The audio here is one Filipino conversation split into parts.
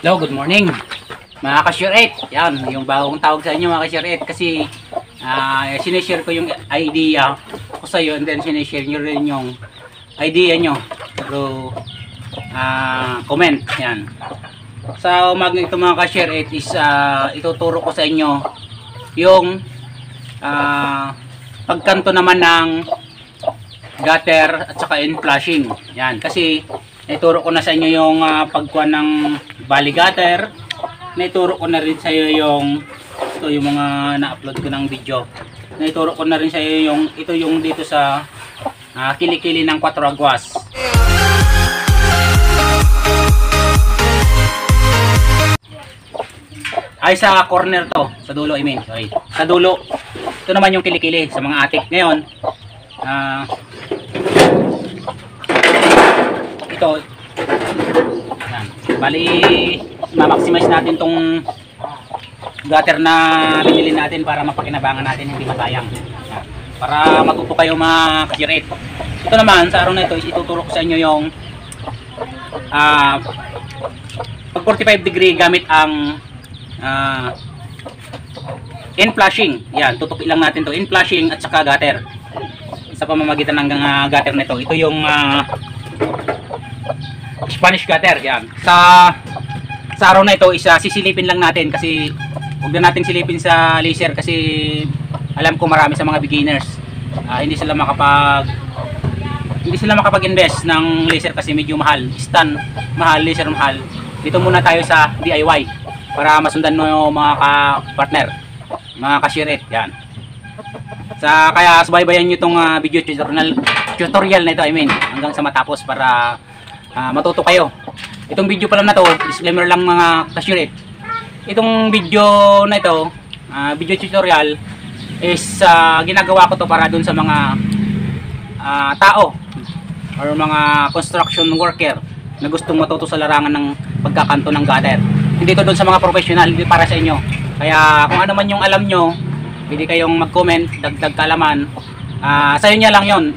Hello, good morning mga ka-share it. Yan, yung bagong tawag sa inyo mga ka-share it kasi sinishare ko yung idea ko sa iyo and then sinishare nyo rin yung idea nyo through comment. Yan. Sa umaga ito mga ka-share it is ituturo ko sa inyo yung pagkanto naman ng gutter at saka in flushing. Yan, kasi naituro ko na sa inyo yung pagkuha ng valley gutter. Naituro ko na rin sa iyo yung ito yung mga na-upload ko ng video. Naituro ko na rin sa iyo yung ito yung dito sa kilikili ng 4 aguas. Ay sa corner to, sa dulo I mean. Sorry. Sa dulo. Ito naman yung kilikili sa mga atik. Ngayon, ito yan. Bali ma-maximize natin tong gutter na binili natin para mapakinabangan natin, hindi masayang yan. Para matuto kayo mga ka-share it. Ito naman sa araw na ito is ituturo ko sa inyo yung pag 45 degree gamit ang in flushing. Yan, tutukin lang natin to in flushing at saka gutter sa pamamagitan ng gutter nito. Ito yung Spanish gutter. Yan. Sa araw na ito isa sisilipin lang natin kasi huwag na natin silipin sa laser kasi alam ko marami sa mga beginners hindi sila makapag-invest ng laser kasi medyo mahal. Stand mahal, laser mahal. Dito muna tayo sa DIY para masundan mo yung mga ka-partner, mga ka-share it. Yan. Kaya subaybayan nyo itong video tutorial na ito, I mean, hanggang sa matapos para matuto kayo. Itong video pa lang na to, disclaimer lang mga ka-share it. Itong video na ito, video tutorial is ginagawa ko to para dun sa mga tao or mga construction worker na gustong matuto sa larangan ng pagkakanto ng gutter. Hindi to dun sa mga professional, hindi para sa inyo. Kaya kung ano man yung alam nyo, pwede kayong mag-comment, dagdag kalaman. Sa inyo lang yon,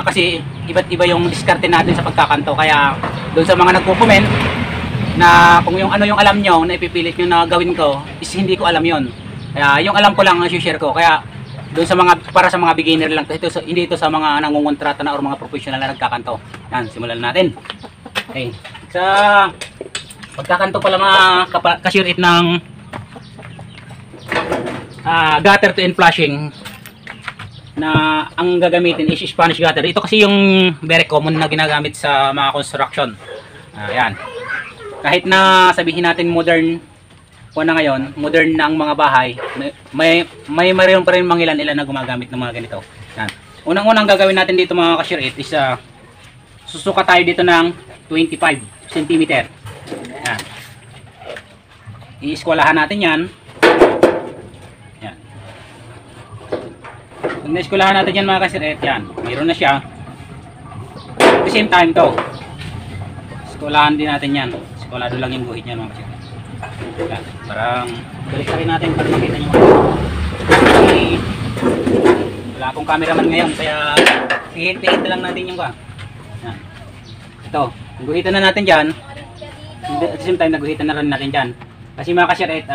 kasi iba't iba yung diskarte natin sa pagkakanto. Kaya doon sa mga nagko-comment na kung yung ano yung alam nyo na ipipilit nyo na gawin ko is hindi ko alam yon. Kaya yung alam ko lang ang share ko. Kaya doon sa mga para sa mga beginner lang ito, hindi ito sa mga nangungontrata na or mga professional na nagkakanto. Yan, simulan natin. Okay. Sa pagkakanto pala mga ka-share it ng gutter to in flushing na ang gagamitin is Spanish gutter. Ito kasi yung very common na ginagamit sa mga construction. Ayan. Kahit na sabihin natin modern po na ngayon, modern na ang mga bahay, may mayroon pa rin mga ilan na gumagamit ng mga ganito. Ayan. Unang-unang gagawin natin dito mga ka-share it is susuka tayo dito ng 25 cm. Ayan. I-eskwalahan natin yan. Pag na-eskwalahan natin yan mga ka-share it, yan, mayroon na siya. At the same time to, eskwalahan din natin yan. Eskwalado lang yung guhit niya mga ka-share it. Yan, parang balik rin natin para makita nyo. Wala akong cameraman ngayon kaya hihit-hihit lang natin yung yan. Ito, guhitan na natin dyan. At the same time naguhitan na rin natin dyan. Kasi mga ka-share it,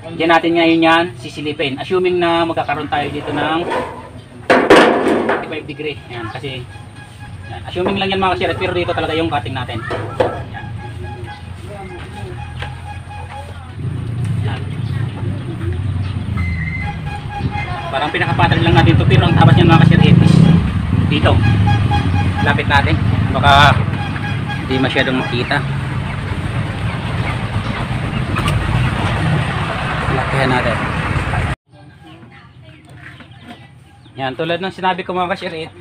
diyan natin ngayon yan sisilipin. Assuming na magkakaroon tayo dito ng 45 degree. Yan, kasi yan, assuming lang yan mga ka-share it, pero dito talaga yung cutting natin. Yan. Yan. Parang pinakapatag lang natin ito, pero ang tapas niyan mga ka-share it is dito. Lapit natin. Baka hindi masyadong makita. Lakihan natin. Yan, tulad ng sinabi ko mga ka-share it,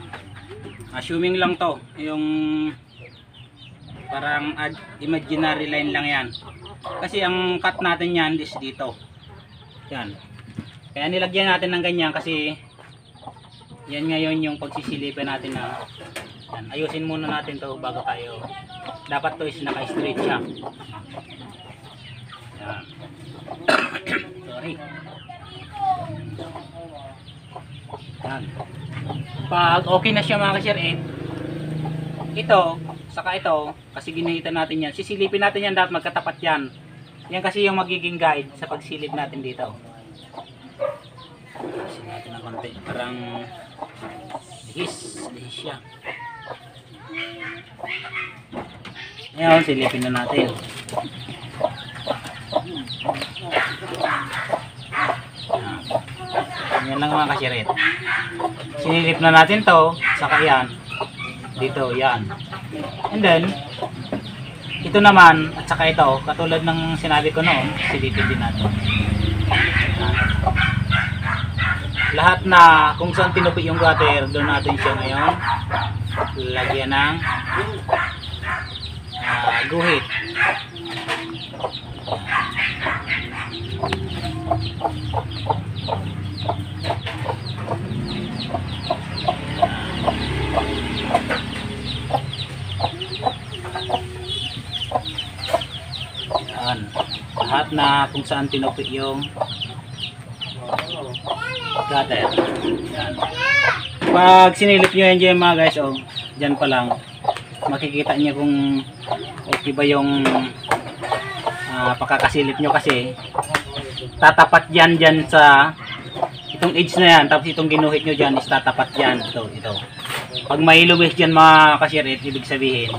assuming lang to, yung parang imaginary line lang yan. Kasi ang cut natin yan is dito. Yan. Kaya nilagyan natin ng ganyan kasi yan ngayon yung pagsisilipin natin na yan. Ayusin muna natin to bago tayo. Dapat to is naka-straight siya. Yan. Sorry. Yan. Pag okay na siya mga ka-share it, ito saka ito, kasi ginihitan natin yan. Sisilipin natin yan, dapat magkatapat yan. Yan kasi yung magiging guide sa pagsilip natin dito. Kasi natin ng konti, parang lihis siya. Ngayon, silipin na natin. Yan lang mga kashirit. Sinilip na natin to, saka yan. Dito, yan. And then, ito naman, at saka ito, katulad ng sinabi ko noon, silipin din natin. Lahat na kung saan tinupi yung gutter, doon natin siya ngayon lagyan ng guhit. Yan. Lahat na kung saan tinupi yung gutter. Yan. Pag sinilip nyo yan dyan mga guys, oh, dyan pa lang makikita nyo kung okay ba yung pagkakasilip nyo, kasi tatapat yan dyan sa itong edge na yan, tapos itong ginuhit nyo dyan is tatapat yan. Ito. Pag may luwis dyan mga kashirit, ibig sabihin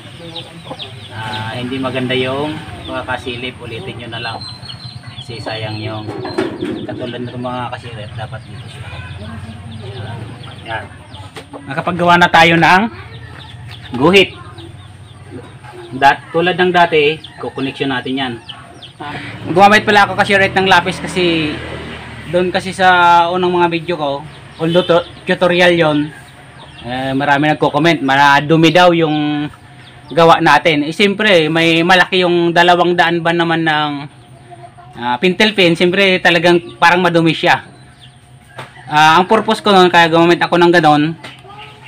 hindi maganda yung pagkakasilip, ulitin nyo na lang kasi sayang yung katulad ng mga kashirit, dapat dito siya. Yan. Nakapaggawa na tayo ng guhit. Tulad ng dati, kukoneksyon natin yan. Gumamit pala ako kashirit ng lapis kasi doon kasi sa unang mga video ko, although tutorial yon, marami nagko-comment, madumi daw yung gawa natin. Siyempre, may malaki yung 200 ba naman ng pintel pen. Siyempre, talagang parang madumi siya. Ang purpose ko noon, kaya gumamit ako ng ganon,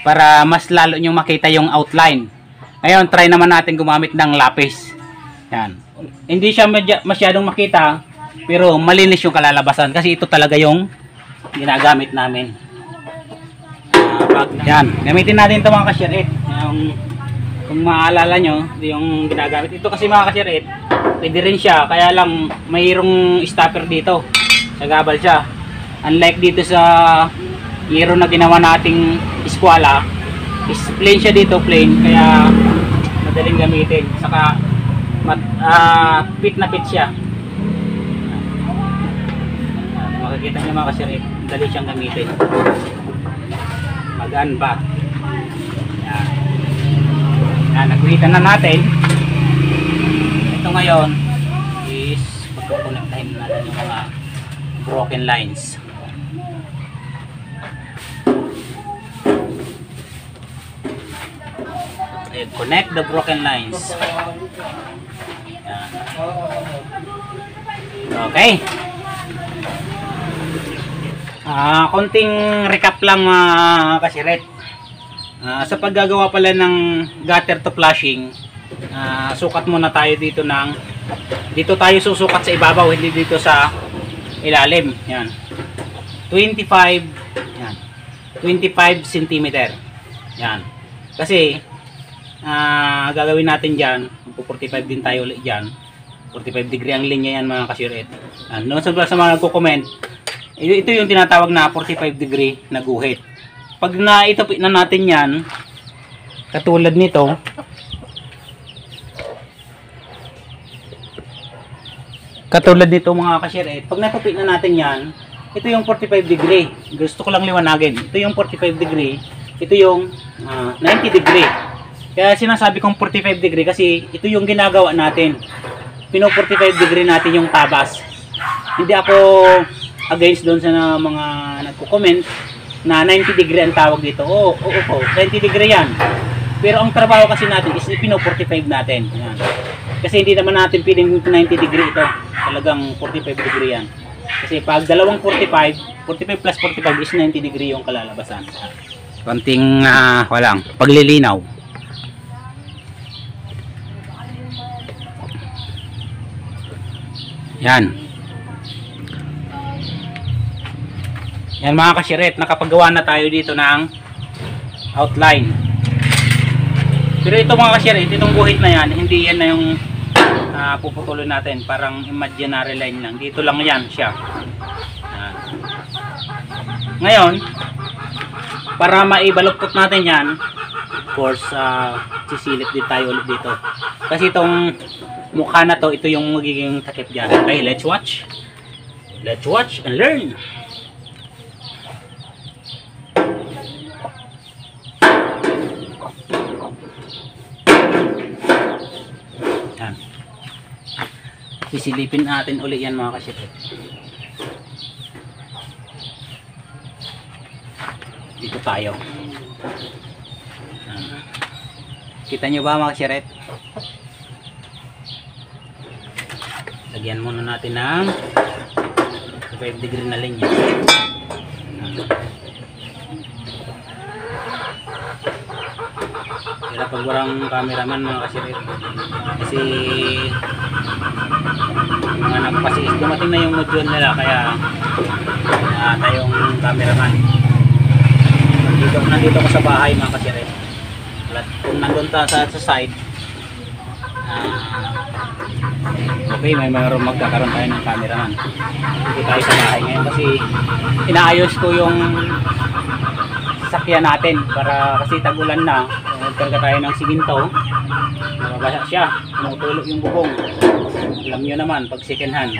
para mas lalo nyo makita yung outline. Ngayon, try naman natin gumamit ng lapis. Yan. Hindi siya masyadong makita, pero malinis yung kalalabasan. Kasi ito talaga yung ginagamit namin. Yan. Gamitin natin ito mga kashirit. Kung maalala nyo, yung ginagamit. Ito kasi mga kashirit, pwede rin siya. Kaya lang, mayroong stopper dito. Sagabal siya. Unlike dito sa hero na ginawa nating eskwala, is plain siya dito, plain, kaya madaling gamitin. Saka fit na fit siya. Makikita nyo mga kashirit, dali siyang gamitin. Magaan pa. Yan, nagkuhitan na natin. Ito ngayon is pagkukonektahin natin yung mga broken lines. Connect the broken lines. Yan. Okay. Konting recap lang kashirit. Sa paggagawa pala ng gutter to flashing, sukat muna tayo dito dito tayo susukat sa ibabaw, hindi dito sa ilalim. Yan. 25 cm. Yan. Kasi gagawin natin dyan, 45 din tayo ulit dyan. 45 degree ang linya yan mga kashirit. Noon sa mga nagko-comment, ito yung tinatawag na 45 degree na guhit. Pag naitapit na natin yan, katulad nito, mga kashirit, pag natapit na natin yan, ito yung 45 degree. Gusto ko lang liwanagin. Ito yung 45 degree, ito yung 90 degree. Kaya sinasabi kong 45 degree kasi ito yung ginagawa natin. Pino 45 degree natin yung tabas. Hindi ako against doon sa mga nagko-comment na 90 degree ang tawag dito. Oo, 90 degree yan. Pero ang trabaho kasi natin is pino 45 natin. Yan. Kasi hindi naman natin piling 90 degree ito. Talagang 45 degree yan. Kasi pag dalawang 45 plus 45 is 90 degree yung kalalabasan. Konting walang paglilinaw. Yan. Yan mga kashirit, nakapagawa na tayo dito ng outline. Pero ito mga ka-share, itong guhit na yan, hindi yan na yung puputulin natin. Parang imaginary line lang. Dito lang yan siya. Ngayon, para maibaluktot natin yan, of course, sisilip din tayo ulit dito. Kasi itong mukha na to, ito yung magiging takip dyan. Okay, let's watch. Let's watch and learn. Yan. Sisilipin natin uli yan mga ka-ship. Dito tayo. Kita nyo ba mga ka-shiret? Lagyan muna natin ng 5 degree na linya. Kaya pag walang cameraman mga ka-shiret, kasi mga nagpasis, dumating na yung module nila, kaya tayong cameraman. Nandito ko sa bahay mga ka-shiret. Kung nandun ta sa side, okay, mayroon magkakaroon tayo ng cameraman. Hindi tayo sa bahay ngayon kasi inaayos ko yung sasakyan natin para kasi tag-ulan na. Magkarga tayo ng siminto, nababasa siya, tumutulog yung bubong. Alam nyo naman, pag second hand,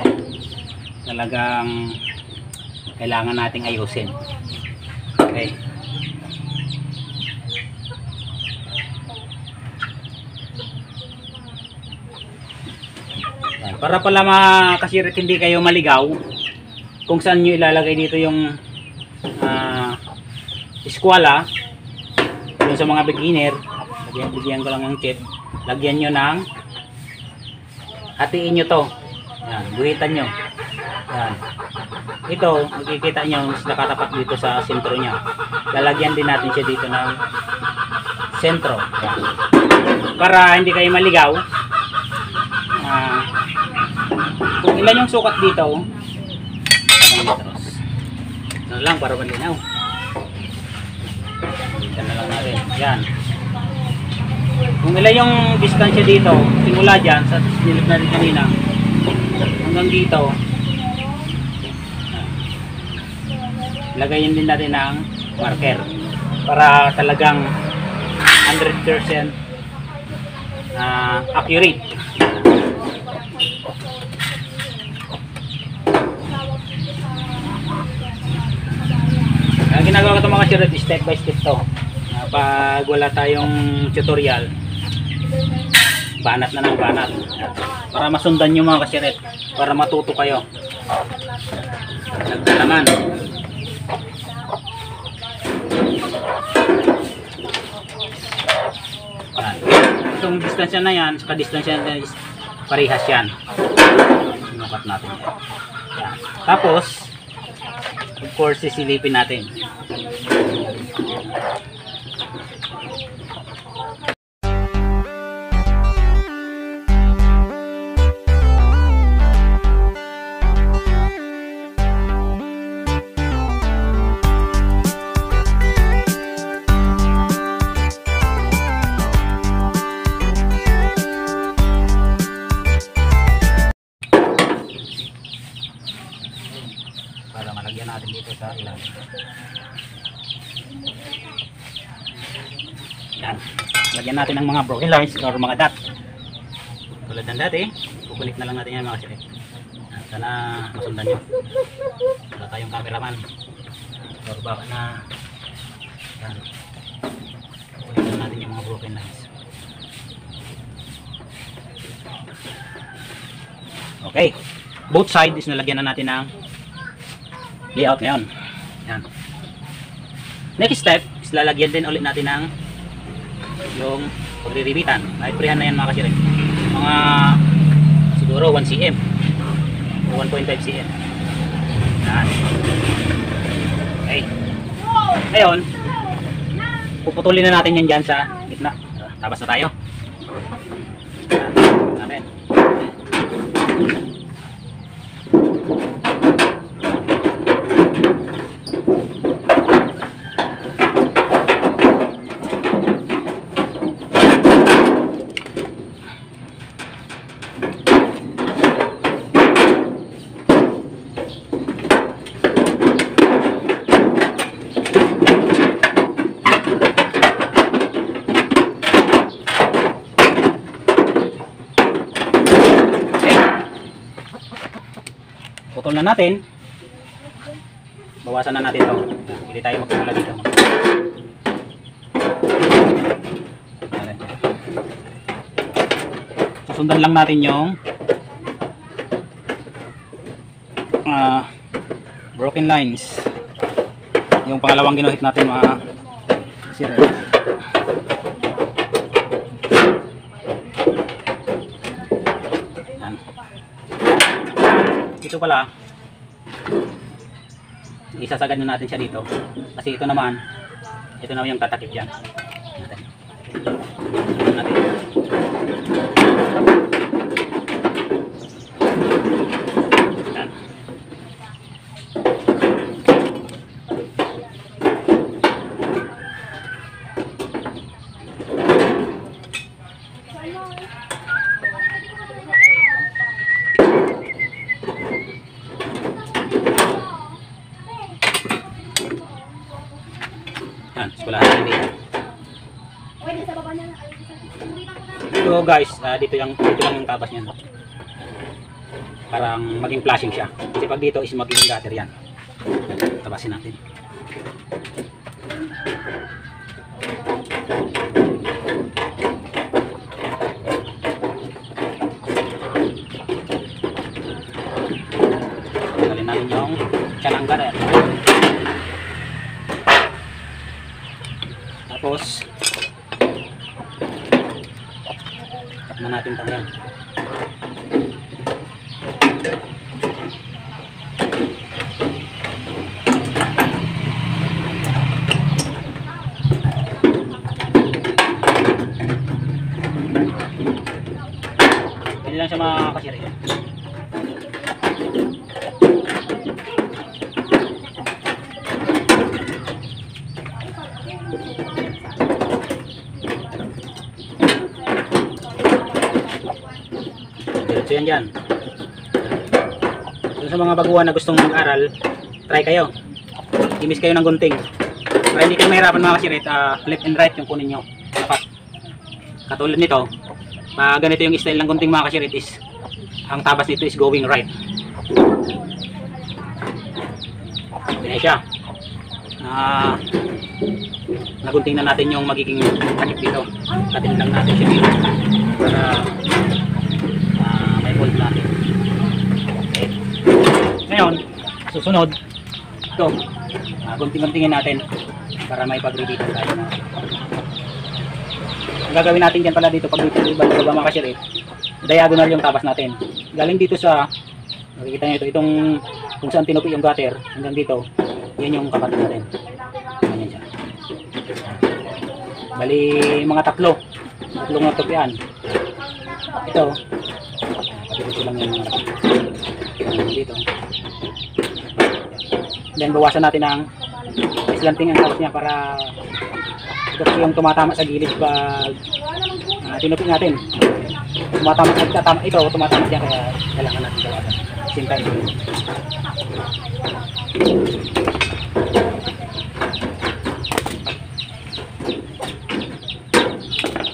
talagang kailangan nating ayusin. Okay. Para pala mga ka-shiret hindi kayo maligaw kung saan nyo ilalagay dito yung eskwala, yung sa mga beginner, bigyan ko lang ng tip, lagyan nyo ng, hatiin nyo to, yan, guhitan nyo, yan, ito makikita nyo nakatapat dito sa sentro nya, lalagyan din natin siya dito ng sentro, yan. Para hindi kayo maligaw. Kung ilan yung sukat dito, 1 metros. Ano lang para malinaw. Ito na lang natin. Yan. Kung ilan yung distansya dito, simula dyan, sa nilip natin kanina, hanggang dito, lagayin din natin ng marker. Para talagang 100% accurate. Ang ginagawa ko ito mga ka-shiret, step by step to. Pag wala tayong tutorial, banat na ng banat. Para masundan nyo mga ka-shiret, para matuto kayo. Nagdalaman. Itong distansya na yan, saka distansya na is parehas yan. Sinukat natin yan. Yan. Tapos, of course, sisilipin natin. Para malagyan natin dito sa ilalim. Yan. Lagyan natin ng mga broken lines or mga dot. Tulad ng dati, kukulik na lang natin yan mga ka-shiret. Sana masundan nyo. Wala tayong cameraman. Or baka na yan. Kukulik na natin yung mga broken lines. Okay. Both sides nalagyan na natin ng layout ngayon. Yan. Next step is lalagyan din ulit natin ng yung pagriribitan. Kahit freehand na yan mga ka-shiret. Mga siguro 1 cm o 1.5 cm. Yan. Okay. Ngayon, puputulin na natin yan dyan sa gitna. Tabas na tayo. Natin. on na natin. Bawasan na natin ito. Hindi tayo magsimula dito. Susundan lang natin yung broken lines. Yung pangalawang ginuhit natin mga sira. Ito pala, isasagad na natin siya dito kasi ito naman yung tatakip yan natin. Yan. Eskwelahan natin dito. So guys, dito lang yung tabas niyan. Parang maging flashing siya. Kasi pag dito is maging gutter yan. Tabasin natin. Tanggalin natin yung tiyan ng gutter. Tapos tap na natin ito yan. Hindi lang siya makakasira yan. So yan dyan. So, sa mga baguhan na gustong mag-aral, try kayo. Imis kayo ng gunting. Para hindi kayo mahirapan mga kasirit, left and right yung kunin nyo. Dapat. Katulad nito, ganito yung style ng gunting mga kasirit is, ang tabas nito is going right. Pinay siya. Nagunting na natin yung magiging takip dito. Katin lang natin siya dito. Para may bolt natin. Okay. Ngayon, susunod ito, gunting-guntingin natin para may pag-repeat tayo na. Ang gagawin natin dyan pala dito pag dito ibang makasirit, diagonal yung tabas natin. Galing dito sa, nakikita nyo ito, itong kung saan tinupi yung gutter hanggang dito, yan yung kapatin natin. Ganyan siya. Bali mga tatlong natupian. Ito dito lang yung dito. Then bawasan natin ang slanting ang tapos niya para ito yung tumatama sa gilid pag tinupi natin. Tumatama ito, tumatama diyan kaya kailangan natin bawasan. Same time.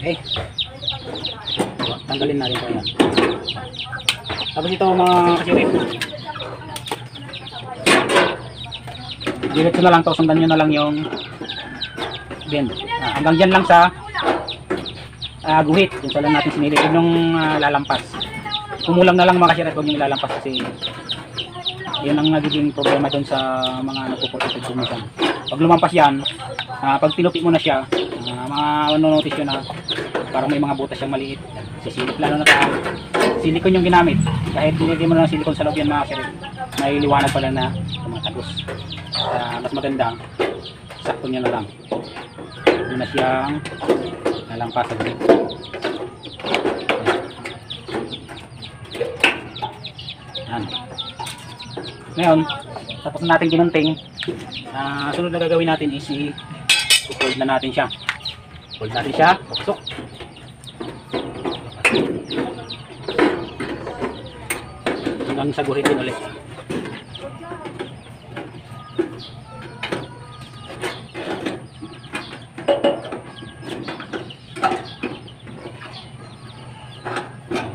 Okay. Tanggalin natin ito yan. Tapos ito mga kasirit, diretso na lang to, sundan nyo na lang yung bend. Hanggang dyan lang sa guhit, kung saan lang natin sinilip yung lalampas. Kumulang na lang mga kasirit, huwag yung lalampas kasi yun ang nagiging problema doon sa mga nagpupulit kumisan. Pag lumampas yan, pag tinupi mo na siya, manonotice yun na parang may mga butas siyang maliit. Sisilip, lalo na sa silikon yung ginamit. Kahit hindi mo na ng silikon sa loob yan mga kasirit, may liwanag pala na tumatagos. Mas maganda, sakto nyo na lang. Hindi na siyang lalampas sa guhit. Yan. Ngayon, tapos natin ginunting, sunod na gagawin natin is i-fold na natin siya. Fold natin siya, pasok. Hanggang sa guhit din ulit.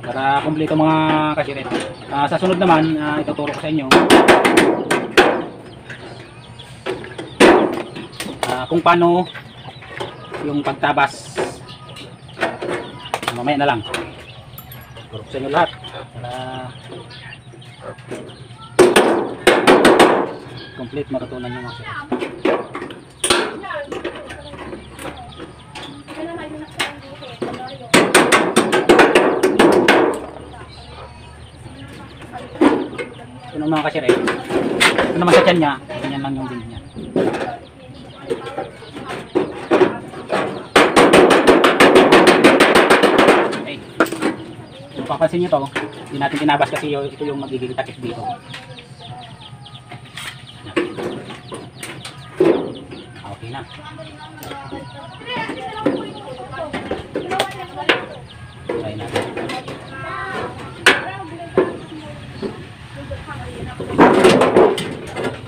Para para kumpleto mga kashiret. Sa sunod naman, ituturo ko sa inyo kung paano yung pagtabas. Mamaya na lang turo ko sa inyo lahat para complete matutunan nyo mga kashiret. Ito ng mga kashiret, ito naman sa tiyan nya, ganyan lang yung din niya. Okay, kung papansin nyo to, hindi natin tinabas kasi ito yung magiging takip dito. Okay na. Try natin.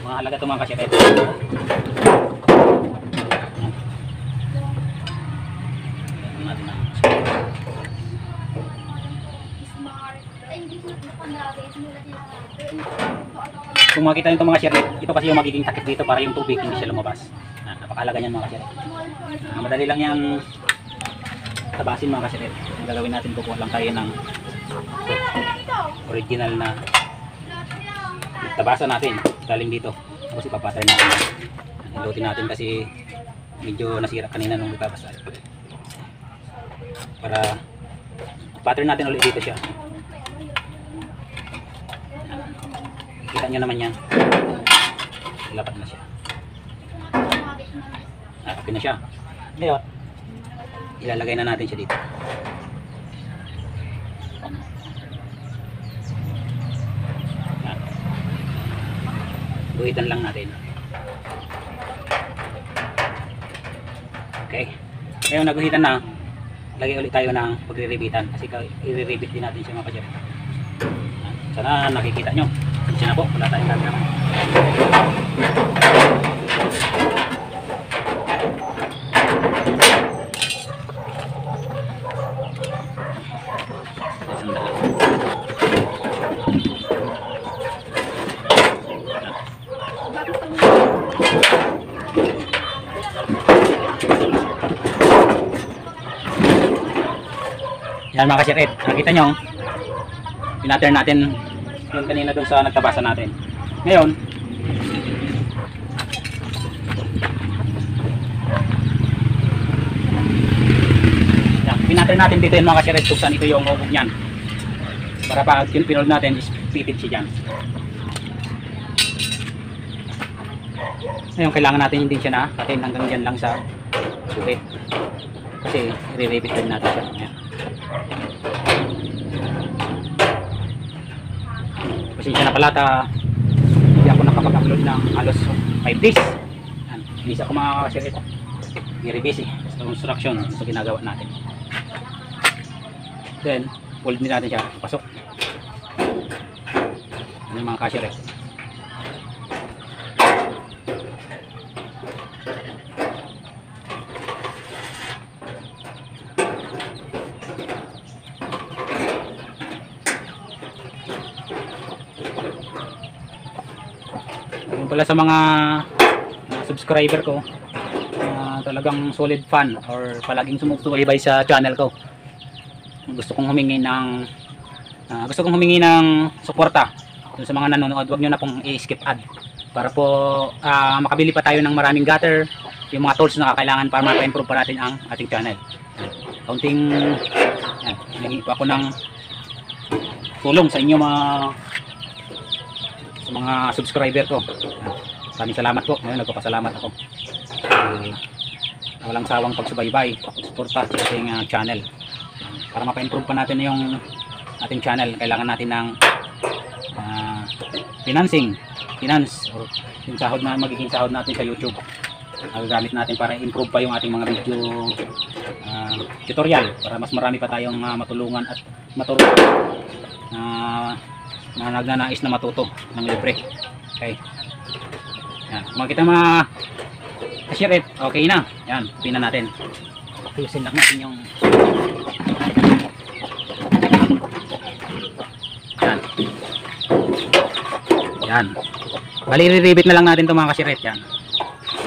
Mga halaga ito mga kashiret. Kung makita nyo itong mga kashiret, ito kasi yung magiging takip dito para yung tubig hindi siya lumabas. Napakahalaga niyan mga kashiret. Madali lang yung tabasin mga kashiret. Ang gagawin natin, kukuha lang tayo ng original na tabasan natin galing dito. Tapos ipapatay natin. Hilutin natin kasi medyo nasira kanina nung itabas natin. Para pattern natin ulit dito siya. Kita nyo naman yan. Lapat na siya. Okay na siya. Ngayon, ilalagay na natin siya dito. Guhitan lang natin. Okay. Ngayon naguhitan na, lagay ulit tayo ng pagre-rebitan kasi i-rebit din natin siya mga kashiret. Sana nakikita nyo. Siya na po, wala tayong camera. Yan mga kashiret, nakita nyo, pinattern natin yung kanina doon sa nagtabasan natin. Ngayon, yan, pinattern natin dito yung mga kashiret kung saan ito yung hubog nyan. Para pag pinulog natin, is pipit siya dyan. Ngayon, kailangan natin hindi siya na patin hanggang dyan lang sa sulit. Kasi, i-rebit din natin siya. Yan. Pasensya na pala, hindi ako nakapag-upload ng halos 5 days. Hindi ako makakasir ito. Very busy sa construction. Ito ginagawa natin. Then, fold din natin siya. Pasok. Ano yung mga cashier. Pala sa mga subscriber ko, talagang solid fan or palaging sumusubaybay sa channel ko. Gusto kong humingi ng suporta sa mga nanonood. Huwag nyo na pong i-skip ad para po makabili pa tayo ng maraming gutter, yung mga tools na kailangan para ma-improve pa natin ang ating channel. Kaunting hingi po ako ng tulong sa inyo sa mga subscriber ko. Maraming salamat po. Ngayon nagpapasalamat ako. Walang sawang pagsubaybay, suporta sa ating channel. Para mapa-improve pa natin yung ating channel, kailangan natin ng finance or yung sahod na magiging sahod natin sa YouTube. Magagamit natin para improve pa yung ating mga video tutorial para mas marami pa tayong matulungan at maturuan na nagnanais na matuto ng libre. Okay. Yan. Makita mga kashiret, okay na. Yan, pinan natin. Ayusin lang natin yung Yan. Bali, re-rivet na lang natin ito mga kashiret. Yan.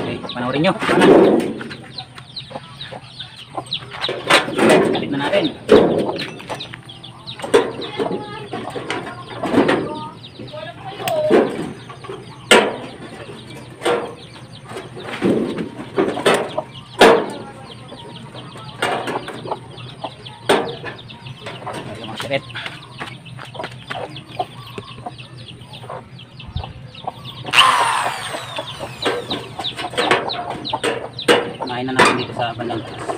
Okay, panoorin nyo. Kalit na natin. Okay, mga kashiret. Kumain na natin dito sa bandang taas.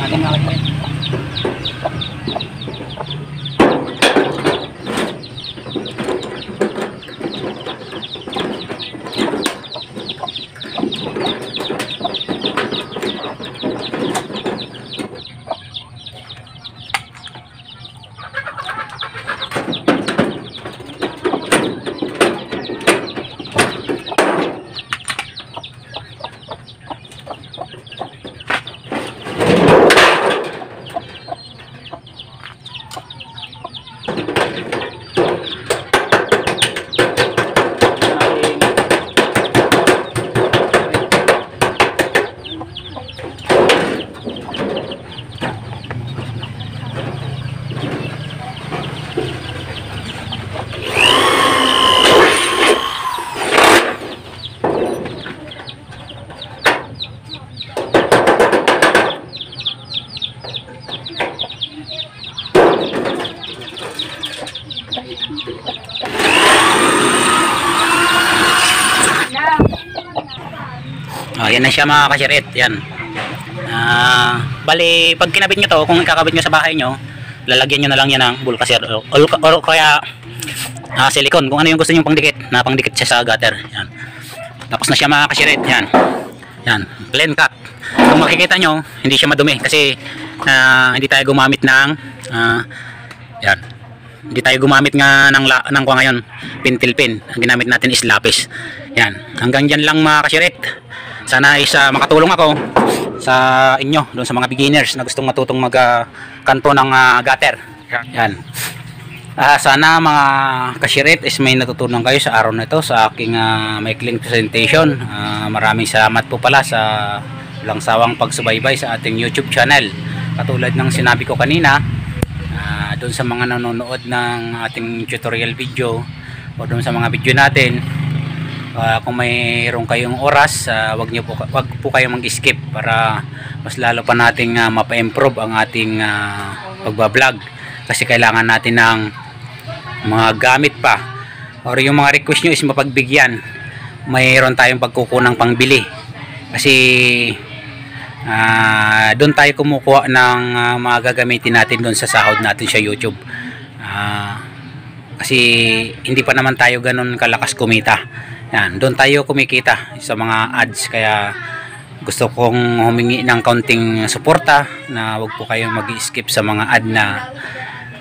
Natin mga kashiret. Yan na siya mga kashiret. Yan. Bali, pag kinabit nyo to, kung ikakabit nyo sa bahay nyo, lalagyan nyo na lang yan ng bulkasir or kaya silicone, kung ano yung gusto nyo pangdikit, na pangdikit siya sa gutter. Yan. Tapos na siya mga kashiret. Yan. Yan. Plain cut. Kung makikita nyo, hindi siya madumi kasi hindi tayo gumamit ng yan. Hindi tayo gumamit nga ng kwa ngayon, pintil pin. Ang ginamit natin is lapis. Yan. Hanggang dyan lang mga kashiret. Sana is makatulong ako sa inyo, doon sa mga beginners na gustong matutong magkanto ng gutter. Yan. Sana mga kashiret is may natutunan kayo sa araw na ito sa aking maikling presentation. Maraming salamat po pala sa walang sawang pagsubaybay sa ating YouTube channel. Katulad ng sinabi ko kanina, doon sa mga nanonood ng ating tutorial video o doon sa mga video natin, kung mayroon kayong oras, wag po kayong mag-skip para mas lalo pa nating mapa-improve ang ating pagbablog, kasi kailangan natin ng mga gamit pa, or yung mga request nyo is mapagbigyan. Mayroon tayong pagkukunang pangbili kasi doon tayo kumukuha ng mga gagamitin natin doon sa sahod natin sa YouTube, kasi hindi pa naman tayo ganun kalakas kumita. Yan, doon tayo kumikita sa mga ads, kaya gusto kong humingi ng kaunting suporta na wag po kayong mag-skip sa mga ad na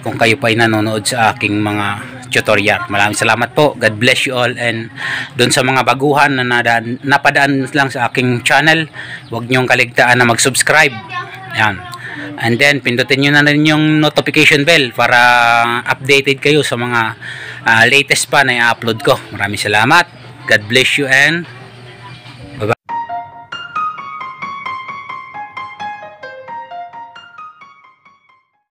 kung kayo pa ay nanonood sa aking mga tutorial. Maraming salamat po. God bless you all. And doon sa mga baguhan na napadaan lang sa aking channel, wag niyong kaligtaan na mag-subscribe. Yan. And then pindutin nyo na rin yung notification bell para updated kayo sa mga latest pa na i-upload ko. Maraming salamat. God bless you and